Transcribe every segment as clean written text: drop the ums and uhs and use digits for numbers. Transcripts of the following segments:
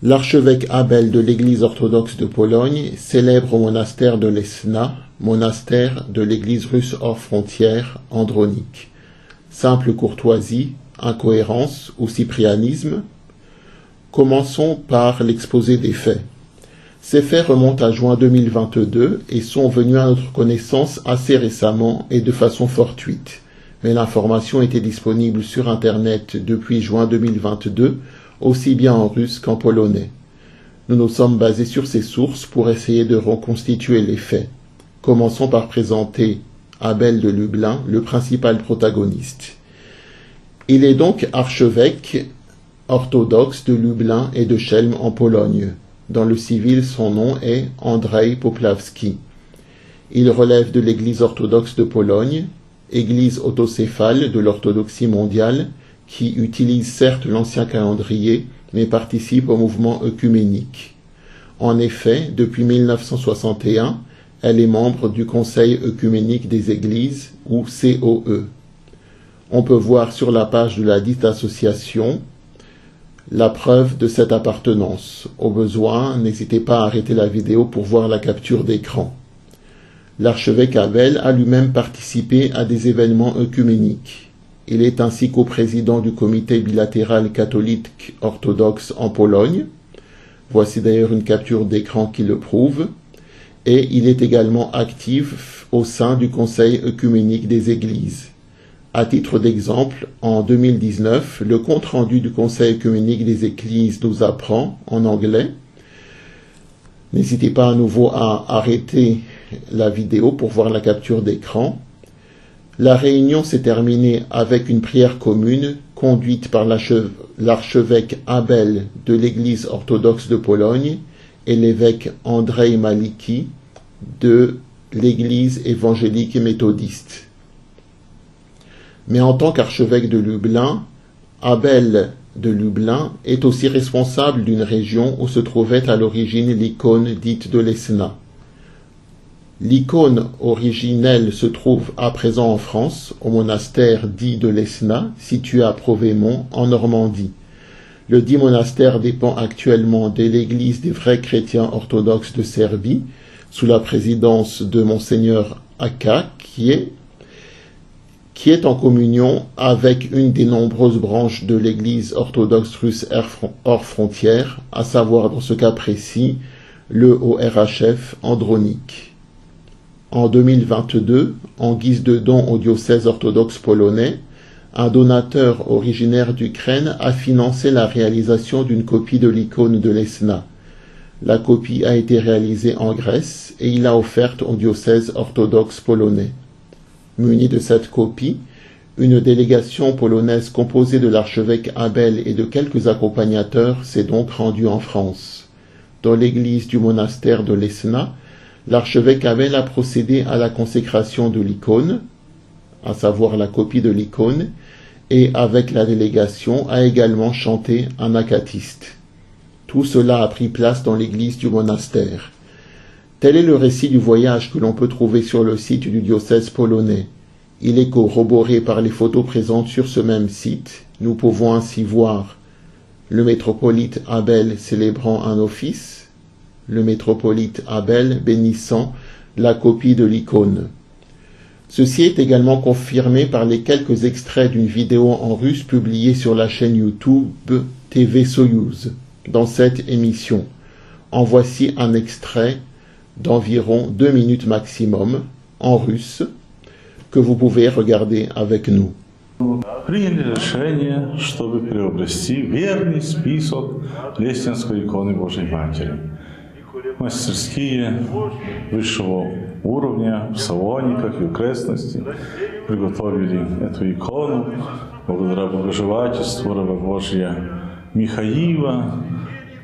L'archevêque Abel de l'Église orthodoxe de Pologne célèbre au monastère de Lesna, monastère de l'Église russe hors frontières, Andronique. Simple courtoisie, incohérence ou cyprianisme? Commençons par l'exposé des faits. Ces faits remontent à juin 2022 et sont venus à notre connaissance assez récemment et de façon fortuite. Mais l'information était disponible sur Internet depuis juin 2022, aussi bien en russe qu'en polonais. Nous nous sommes basés sur ces sources pour essayer de reconstituer les faits. Commençons par présenter Abel de Lublin, le principal protagoniste. Il est donc archevêque orthodoxe de Lublin et de Chelm en Pologne. Dans le civil, son nom est Andrzej Popławski. Il relève de l'Église orthodoxe de Pologne, église autocéphale de l'orthodoxie mondiale, qui utilise certes l'ancien calendrier, mais participe au mouvement œcuménique. En effet, depuis 1961, elle est membre du Conseil œcuménique des Églises, ou COE. On peut voir sur la page de la dite association la preuve de cette appartenance. Au besoin, n'hésitez pas à arrêter la vidéo pour voir la capture d'écran. L'archevêque Abel a lui-même participé à des événements œcuméniques. Il est ainsi coprésident du comité bilatéral catholique orthodoxe en Pologne. Voici d'ailleurs une capture d'écran qui le prouve. Et il est également actif au sein du Conseil œcuménique des Églises. À titre d'exemple, en 2019, le compte-rendu du Conseil œcuménique des Églises nous apprend, en anglais, n'hésitez pas à nouveau à arrêter la vidéo pour voir la capture d'écran. La réunion s'est terminée avec une prière commune conduite par l'archevêque Abel de l'Église orthodoxe de Pologne et l'évêque Andrzej Maliki de l'Église évangélique et méthodiste. Mais en tant qu'archevêque de Lublin, Abel de Lublin est aussi responsable d'une région où se trouvait à l'origine l'icône dite de Lesna. L'icône originelle se trouve à présent en France, au monastère dit de Lesna, situé à Provemont, en Normandie. Le dit monastère dépend actuellement de l'Église des vrais chrétiens orthodoxes de Serbie, sous la présidence de Monseigneur Aka, qui est en communion avec une des nombreuses branches de l'Église orthodoxe russe hors frontières, à savoir dans ce cas précis, le ORHF Andronique. En 2022, en guise de don au diocèse orthodoxe polonais, un donateur originaire d'Ukraine a financé la réalisation d'une copie de l'icône de Lesna. La copie a été réalisée en Grèce et il l'a offerte au diocèse orthodoxe polonais. Muni de cette copie, une délégation polonaise composée de l'archevêque Abel et de quelques accompagnateurs s'est donc rendue en France. Dans l'église du monastère de Lesna, l'archevêque Abel a procédé à la consécration de l'icône, à savoir la copie de l'icône, et avec la délégation a également chanté un acatiste. Tout cela a pris place dans l'église du monastère. Tel est le récit du voyage que l'on peut trouver sur le site du diocèse polonais. Il est corroboré par les photos présentes sur ce même site. Nous pouvons ainsi voir le métropolite Abel célébrant un office, le métropolite Abel bénissant la copie de l'icône. Ceci est également confirmé par les quelques extraits d'une vidéo en russe publiée sur la chaîne YouTube TV Soyouz dans cette émission. En voici un extrait d'environ 2 minutes maximum en russe que vous pouvez regarder avec nous. Приняли решение, чтобы приобрести верный список Лесненской иконы Божьей Матери. Мастерские высшего уровня в Салониках и в окрестности приготовили эту икону благодаря богожелательству раба Божия Михаила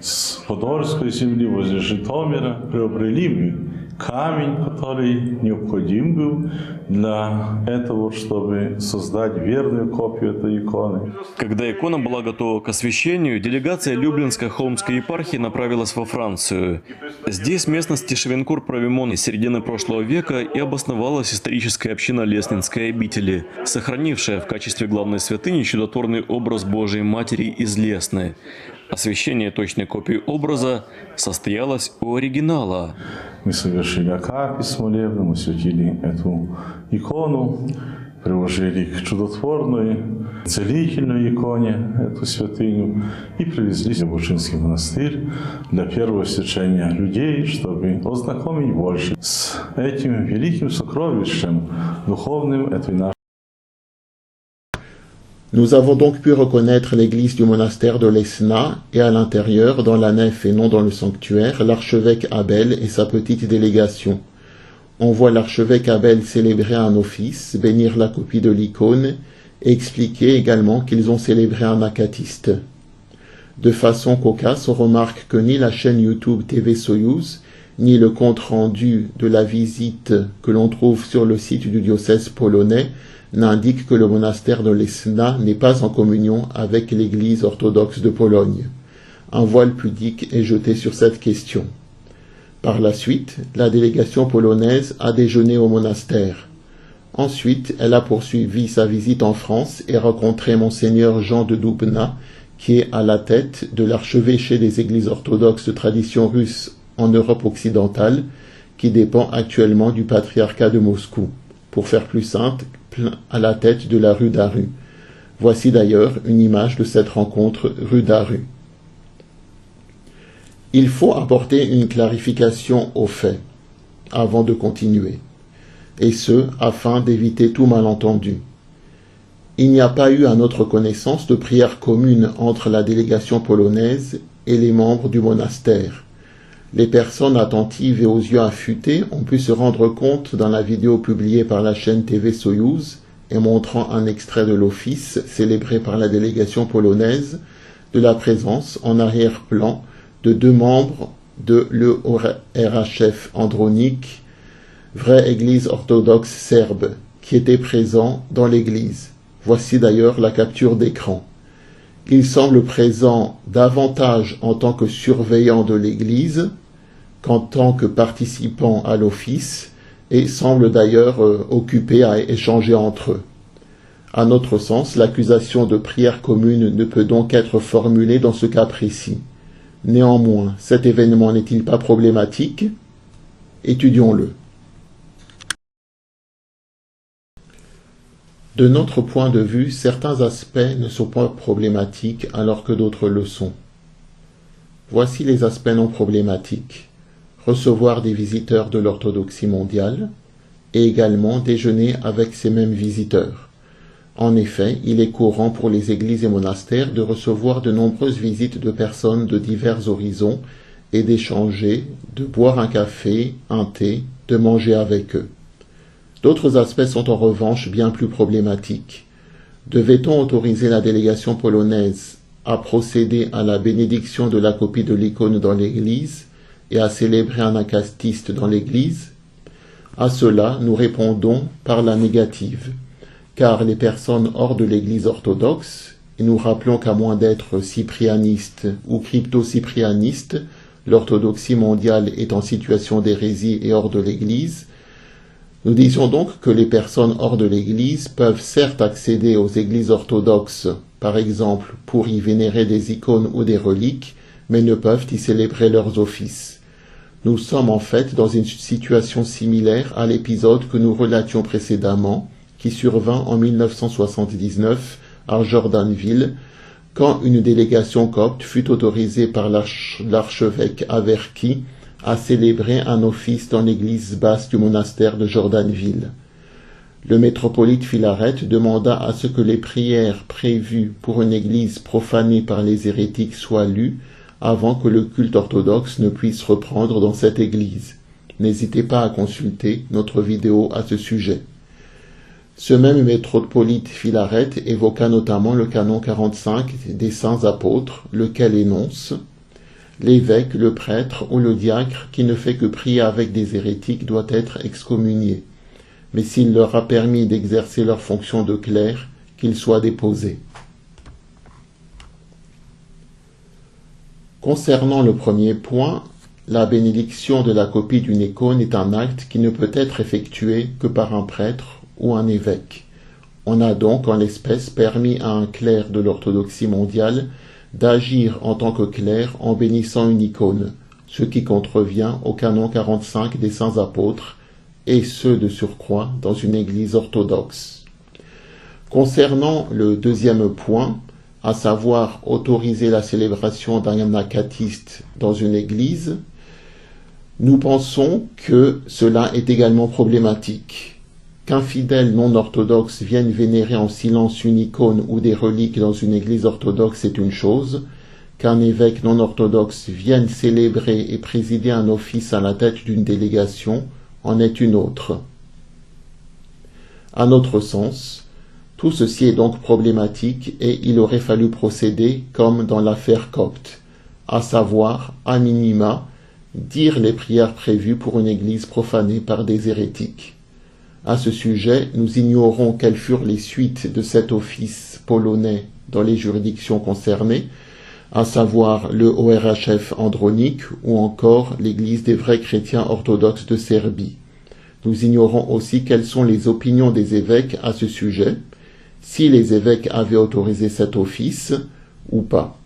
с Подольской земли возле Житомира. Приобрели мы камень, который необходим был для этого, чтобы создать верную копию этой иконы. Когда икона была готова к освящению, делегация Люблинско-Холмской епархии направилась во Францию. Здесь, в местности Шевенкур-Провимон, с середины прошлого века и обосновалась историческая община Леснинской обители, сохранившая в качестве главной святыни чудотворный образ Божией Матери из Лесны. Освящение точной копии образа состоялось у оригинала. Мы совершили акафист молебный, мы осветили эту икону, приложили к чудотворной, целительной иконе эту святыню и привезли в Бучинский монастырь для первого священия людей, чтобы ознакомить больше с этим великим сокровищем духовным этой нашей. Nous avons donc pu reconnaître l'église du monastère de l'Esna et à l'intérieur, dans la nef et non dans le sanctuaire, l'archevêque Abel et sa petite délégation. On voit l'archevêque Abel célébrer un office, bénir la copie de l'icône et expliquer également qu'ils ont célébré un akatiste. De façon cocasse, on remarque que ni la chaîne YouTube TV Soyouz, ni le compte-rendu de la visite que l'on trouve sur le site du diocèse polonais n'indique que le monastère de l'Esna n'est pas en communion avec l'Église orthodoxe de Pologne. Un voile pudique est jeté sur cette question. Par la suite, la délégation polonaise a déjeuné au monastère. Ensuite, elle a poursuivi sa visite en France et rencontré Monseigneur Jean de Dubna, qui est à la tête de l'archevêché des églises orthodoxes de tradition russe en Europe occidentale, qui dépend actuellement du patriarcat de Moscou. Pour faire plus simple, à la tête de la rue Daru. Voici d'ailleurs une image de cette rencontre rue Daru. Il faut apporter une clarification aux faits avant de continuer, et ce, afin d'éviter tout malentendu. Il n'y a pas eu à notre connaissance de prière commune entre la délégation polonaise et les membres du monastère. Les personnes attentives et aux yeux affûtés ont pu se rendre compte dans la vidéo publiée par la chaîne TV Soyouz et montrant un extrait de l'office célébré par la délégation polonaise de la présence en arrière-plan de 2 membres de l'ERHF Andronik, vraie église orthodoxe serbe, qui étaient présents dans l'église. Voici d'ailleurs la capture d'écran. Ils semblent présents davantage en tant que surveillants de l'église qu'en tant que participants à l'office, et semblent d'ailleurs occupés à échanger entre eux. À notre sens, l'accusation de prière commune ne peut donc être formulée dans ce cas précis. Néanmoins, cet événement n'est-il pas problématique? Étudions-le. De notre point de vue, certains aspects ne sont pas problématiques alors que d'autres le sont. Voici les aspects non problématiques. Recevoir des visiteurs de l'orthodoxie mondiale et également déjeuner avec ces mêmes visiteurs. En effet, il est courant pour les églises et monastères de recevoir de nombreuses visites de personnes de divers horizons et d'échanger, de boire un café, un thé, de manger avec eux. D'autres aspects sont en revanche bien plus problématiques. Devait-on autoriser la délégation polonaise à procéder à la bénédiction de la copie de l'icône dans l'église et à célébrer un akatiste dans l'église? À cela, nous répondons par la négative, car les personnes hors de l'église orthodoxe, et nous rappelons qu'à moins d'être cyprianiste ou crypto-cyprianiste, l'orthodoxie mondiale est en situation d'hérésie et hors de l'église, nous disons donc que les personnes hors de l'église peuvent certes accéder aux églises orthodoxes, par exemple pour y vénérer des icônes ou des reliques, mais ne peuvent y célébrer leurs offices. Nous sommes en fait dans une situation similaire à l'épisode que nous relations précédemment, qui survint en 1979 à Jordanville, quand une délégation copte fut autorisée par l'archevêque Averki à célébrer un office dans l'église basse du monastère de Jordanville. Le métropolite Philaret demanda à ce que les prières prévues pour une église profanée par les hérétiques soient lues avant que le culte orthodoxe ne puisse reprendre dans cette église. N'hésitez pas à consulter notre vidéo à ce sujet. Ce même métropolite Philaret évoqua notamment le canon 45 des saints apôtres, lequel énonce « L'évêque, le prêtre ou le diacre qui ne fait que prier avec des hérétiques doit être excommunié. mais s'il leur a permis d'exercer leur fonction de clerc, qu'ils soient déposés. Concernant le premier point, la bénédiction de la copie d'une icône est un acte qui ne peut être effectué que par un prêtre ou un évêque. On a donc en l'espèce permis à un clerc de l'orthodoxie mondiale d'agir en tant que clerc en bénissant une icône, ce qui contrevient au canon 45 des saints apôtres, et ce de surcroît dans une église orthodoxe. Concernant le deuxième point, à savoir autoriser la célébration d'un acatiste dans une église, nous pensons que cela est également problématique. Qu'un fidèle non orthodoxe vienne vénérer en silence une icône ou des reliques dans une église orthodoxe est une chose, qu'un évêque non orthodoxe vienne célébrer et présider un office à la tête d'une délégation en est une autre. À notre sens, tout ceci est donc problématique et il aurait fallu procéder comme dans l'affaire copte, à savoir, à minima, dire les prières prévues pour une église profanée par des hérétiques. À ce sujet, nous ignorons quelles furent les suites de cet office polonais dans les juridictions concernées, à savoir le ORHF Andronique ou encore l'Église des vrais chrétiens orthodoxes de Serbie. Nous ignorons aussi quelles sont les opinions des évêques à ce sujet, si les évêques avaient autorisé cet office ou pas.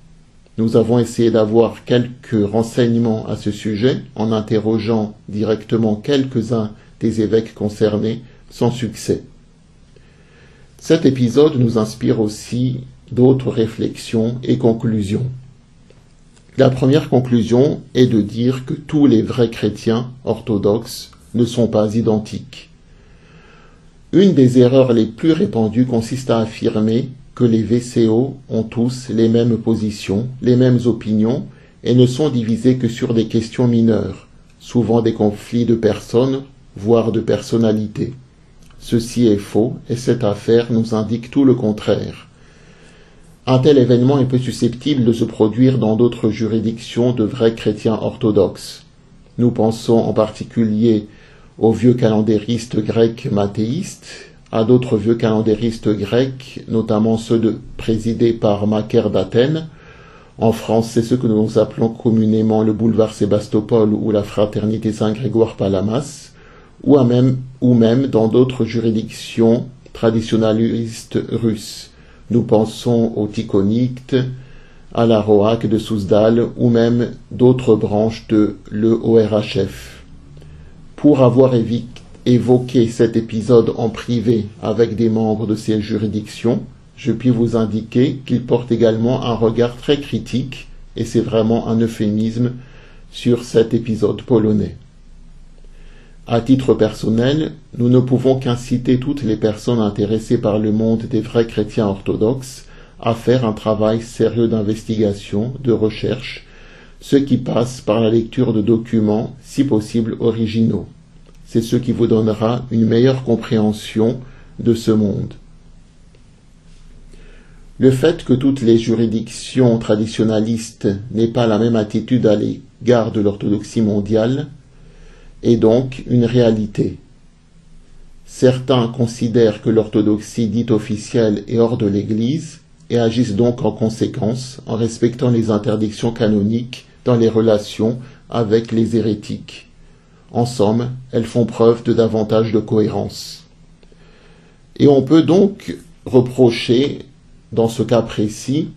Nous avons essayé d'avoir quelques renseignements à ce sujet en interrogeant directement quelques-uns des évêques concernés, sans succès. Cet épisode nous inspire aussi d'autres réflexions et conclusions. La première conclusion est de dire que tous les vrais chrétiens orthodoxes ne sont pas identiques. Une des erreurs les plus répandues consiste à affirmer que les VCO ont tous les mêmes positions, les mêmes opinions, et ne sont divisés que sur des questions mineures, souvent des conflits de personnes, voire de personnalités. Ceci est faux, et cette affaire nous indique tout le contraire. Un tel événement est peu susceptible de se produire dans d'autres juridictions de vrais chrétiens orthodoxes. Nous pensons en particulier aux vieux calendéristes grecs mathéistes, à d'autres vieux calendéristes grecs, notamment ceux présidés par Macaire d'Athènes. En France, c'est ce que nous appelons communément le boulevard Sébastopol ou la fraternité Saint-Grégoire-Palamas, ou même dans d'autres juridictions traditionnalistes russes. Nous pensons aux Tikhonites, à la ROAC de Souzdal ou même d'autres branches de l'EORHF. Pour avoir évoqué cet épisode en privé avec des membres de ces juridictions, je puis vous indiquer qu'il porte également un regard très critique, et c'est vraiment un euphémisme, sur cet épisode polonais. À titre personnel, nous ne pouvons qu'inciter toutes les personnes intéressées par le monde des vrais chrétiens orthodoxes à faire un travail sérieux d'investigation, de recherche, ce qui passe par la lecture de documents, si possible originaux. C'est ce qui vous donnera une meilleure compréhension de ce monde. Le fait que toutes les juridictions traditionnalistes n'aient pas la même attitude à l'égard de l'orthodoxie mondiale est donc une réalité. Certains considèrent que l'orthodoxie dite officielle est hors de l'Église et agissent donc en conséquence en respectant les interdictions canoniques dans les relations avec les hérétiques. En somme, elles font preuve de davantage de cohérence. Et on peut donc reprocher, dans ce cas précis,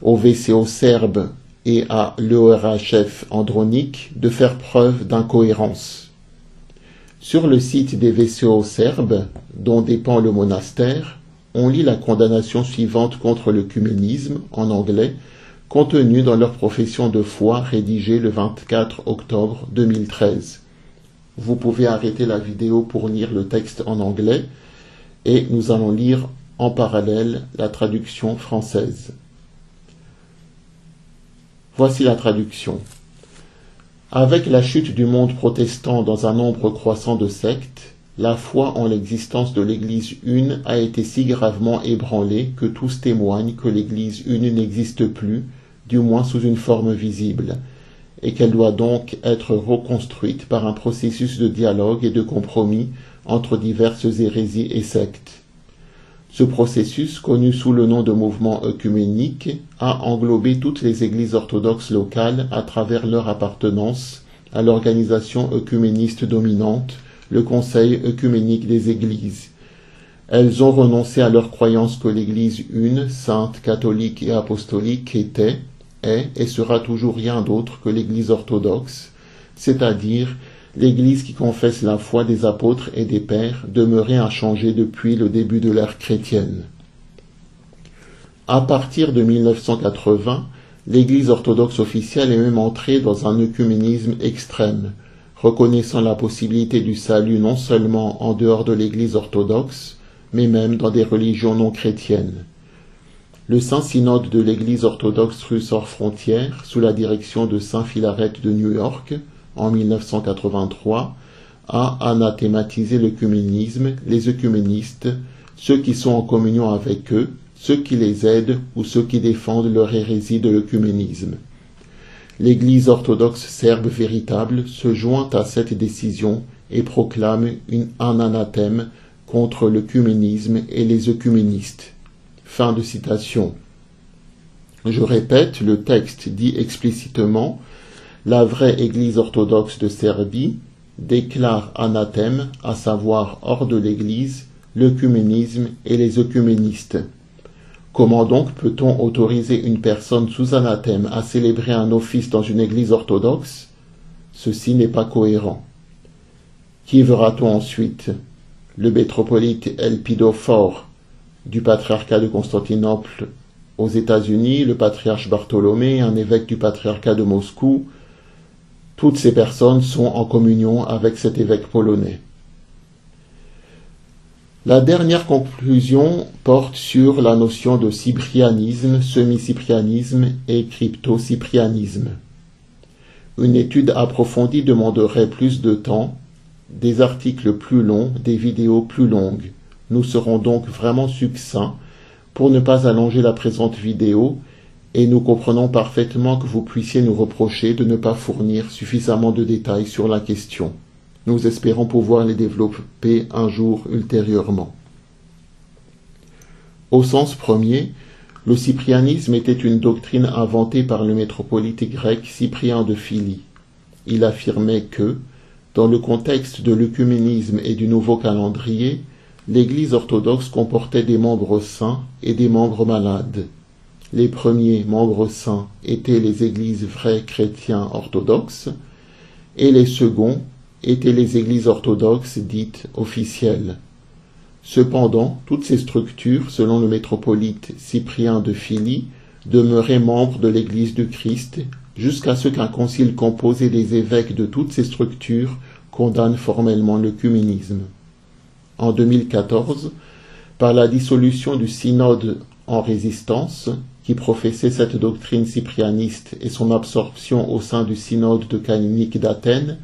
au VCO serbe et à l'EORHF andronique de faire preuve d'incohérence. Sur le site des VCO serbes, dont dépend le monastère, on lit la condamnation suivante contre l'œcuménisme, en anglais, contenue dans leur profession de foi rédigée le 24 octobre 2013. Vous pouvez arrêter la vidéo pour lire le texte en anglais, et nous allons lire en parallèle la traduction française. Voici la traduction. Avec la chute du monde protestant dans un nombre croissant de sectes, la foi en l'existence de l'Église une a été si gravement ébranlée que tous témoignent que l'Église une n'existe plus, du moins sous une forme visible, et qu'elle doit donc être reconstruite par un processus de dialogue et de compromis entre diverses hérésies et sectes. Ce processus, connu sous le nom de mouvement œcuménique, a englobé toutes les églises orthodoxes locales à travers leur appartenance à l'organisation œcuméniste dominante, le Conseil œcuménique des Églises. Elles ont renoncé à leur croyance que l'Église une, sainte, catholique et apostolique était, est et sera toujours rien d'autre que l'Église orthodoxe, c'est-à-dire l'Église qui confesse la foi des apôtres et des pères, demeurée inchangée depuis le début de l'ère chrétienne. À partir de 1980, l'Église orthodoxe officielle est même entrée dans un œcuménisme extrême, reconnaissant la possibilité du salut non seulement en dehors de l'Église orthodoxe, mais même dans des religions non chrétiennes. Le Saint-Synode de l'Église orthodoxe russe hors frontières, sous la direction de Saint Philaret de New York, en 1983, a anathématisé l'œcuménisme, les œcuménistes, ceux qui sont en communion avec eux, ceux qui les aident ou ceux qui défendent leur hérésie de l'œcuménisme. L'Église orthodoxe serbe véritable se joint à cette décision et proclame un anathème contre l'œcuménisme et les œcuménistes. Fin de citation. Je répète, le texte dit explicitement « La vraie Église orthodoxe de Serbie déclare anathème, à savoir hors de l'Église, l'œcuménisme et les œcuménistes. » Comment donc peut-on autoriser une personne sous anathème à célébrer un office dans une Église orthodoxe? Ceci n'est pas cohérent. Qui verra-t-on ensuite? Le métropolite Elpidophore du patriarcat de Constantinople aux États-Unis, le patriarche Bartholomé, un évêque du patriarcat de Moscou. Toutes ces personnes sont en communion avec cet évêque polonais. La dernière conclusion porte sur la notion de cyprianisme, semi-cyprianisme et crypto-cyprianisme. Une étude approfondie demanderait plus de temps, des articles plus longs, des vidéos plus longues. Nous serons donc vraiment succincts pour ne pas allonger la présente vidéo et nous comprenons parfaitement que vous puissiez nous reprocher de ne pas fournir suffisamment de détails sur la question. Nous espérons pouvoir les développer un jour ultérieurement. Au sens premier, le cyprianisme était une doctrine inventée par le métropolite grec Cyprien de Philie. Il affirmait que, dans le contexte de l'œcuménisme et du nouveau calendrier, l'Église orthodoxe comportait des membres saints et des membres malades. Les premiers membres saints étaient les églises vrais chrétiens orthodoxes, et les seconds étaient les églises orthodoxes dites officielles. Cependant, toutes ces structures, selon le métropolite Cyprien de Philie, demeuraient membres de l'Église du Christ, jusqu'à ce qu'un concile composé des évêques de toutes ces structures condamne formellement l'œcuménisme. En 2014, par la dissolution du synode en résistance, qui professait cette doctrine cyprianiste et son absorption au sein du synode de canonique d'Athènes,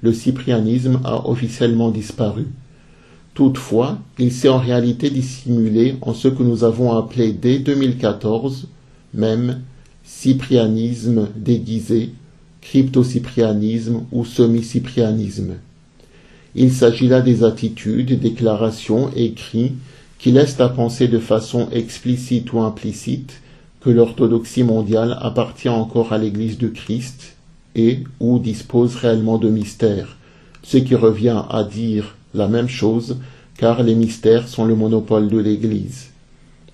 le cyprianisme a officiellement disparu. Toutefois, il s'est en réalité dissimulé en ce que nous avons appelé dès 2014, même cyprianisme déguisé, cryptocyprianisme ou semi-cyprianisme. Il s'agit là des attitudes, déclarations, écrits qui laissent à penser de façon explicite ou implicite que l'orthodoxie mondiale appartient encore à l'Église du Christ et ou dispose réellement de mystères, ce qui revient à dire la même chose car les mystères sont le monopole de l'Église.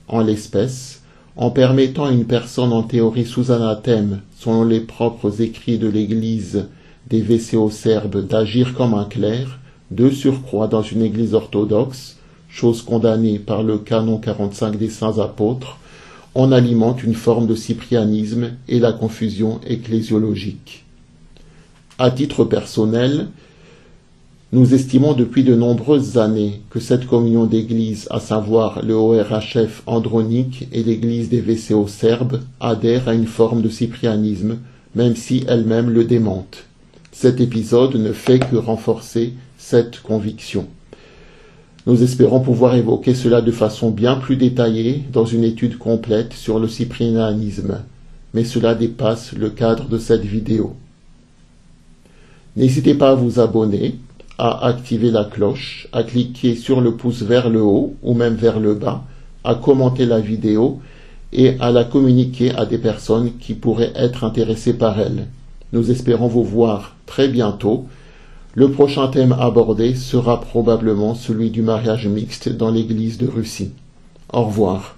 En l'espèce, en permettant à une personne en théorie sous anathème, selon les propres écrits de l'Église des VCO-serbes, d'agir comme un clerc, de surcroît dans une Église orthodoxe, chose condamnée par le canon 45 des saints apôtres, on alimente une forme de cyprianisme et la confusion ecclésiologique. À titre personnel, nous estimons depuis de nombreuses années que cette communion d'églises, à savoir le ORHF andronique et l'église des VCO serbes, adhèrent à une forme de cyprianisme, même si elle-même le démente. Cet épisode ne fait que renforcer cette conviction. Nous espérons pouvoir évoquer cela de façon bien plus détaillée dans une étude complète sur le cyprianisme, mais cela dépasse le cadre de cette vidéo. N'hésitez pas à vous abonner, à activer la cloche, à cliquer sur le pouce vers le haut ou même vers le bas, à commenter la vidéo et à la communiquer à des personnes qui pourraient être intéressées par elle. Nous espérons vous voir très bientôt. Le prochain thème abordé sera probablement celui du mariage mixte dans l'Église de Russie. Au revoir.